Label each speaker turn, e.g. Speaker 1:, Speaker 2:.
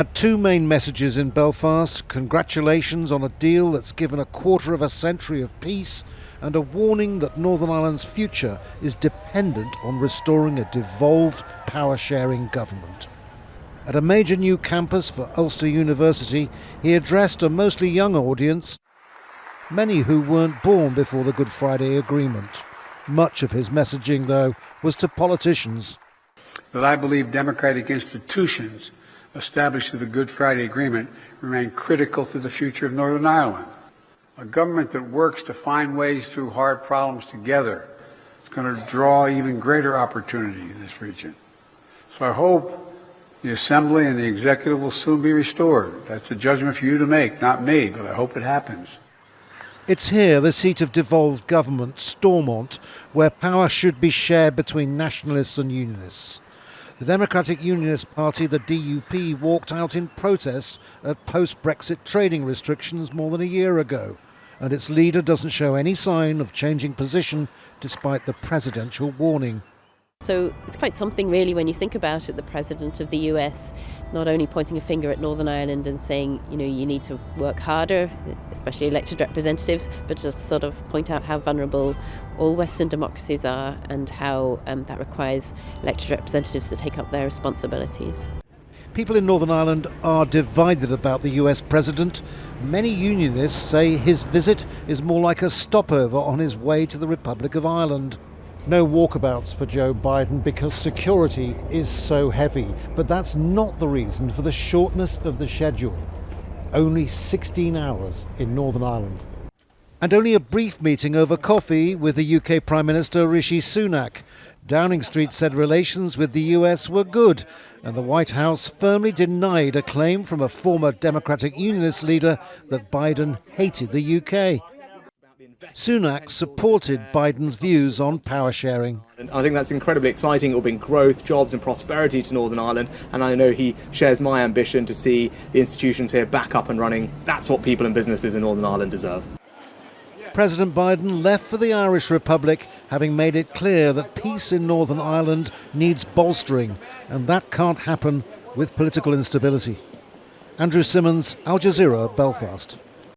Speaker 1: Had two main messages in Belfast: congratulations on a deal that's given a quarter of a century of peace, and a warning that Northern Ireland's future is dependent on restoring a devolved power-sharing government. At a major new campus for Ulster University, he addressed a mostly young audience, many who weren't born before the Good Friday Agreement. Much of his messaging, though, was to politicians.
Speaker 2: That I believe democratic institutions established through the Good Friday Agreement remain critical to the future of Northern Ireland. A government that works to find ways through hard problems together is going to draw even greater opportunity in this region. So I hope the Assembly and the Executive will soon be restored. That's a judgment for you to make, not me, but I hope it happens.
Speaker 1: It's here, the seat of devolved government, Stormont, where power should be shared between nationalists and unionists. The Democratic Unionist Party, the DUP, walked out in protest at post-Brexit trading restrictions more than a year ago, and its leader doesn't show any sign of changing position despite the presidential warning.
Speaker 3: So it's quite something really when you think about it, the President of the US not only pointing a finger at Northern Ireland and saying, you need to work harder, especially elected representatives, but just sort of point out how vulnerable all Western democracies are and how that requires elected representatives to take up their responsibilities.
Speaker 1: People in Northern Ireland are divided about the US President. Many unionists say his visit is more like a stopover on his way to the Republic of Ireland. No walkabouts for Joe Biden because security is so heavy. But that's not the reason for the shortness of the schedule. Only 16 hours in Northern Ireland. And only a brief meeting over coffee with the UK Prime Minister Rishi Sunak. Downing Street said relations with the US were good, and the White House firmly denied a claim from a former Democratic Unionist leader that Biden hated the UK. Sunak supported Biden's views on power sharing.
Speaker 4: I think that's incredibly exciting. It will bring growth, jobs and prosperity to Northern Ireland, and I know he shares my ambition to see the institutions here back up and running. That's what people and businesses in Northern Ireland deserve.
Speaker 1: President Biden left for the Irish Republic, having made it clear that peace in Northern Ireland needs bolstering, and that can't happen with political instability. Andrew Simmons, Al Jazeera, Belfast.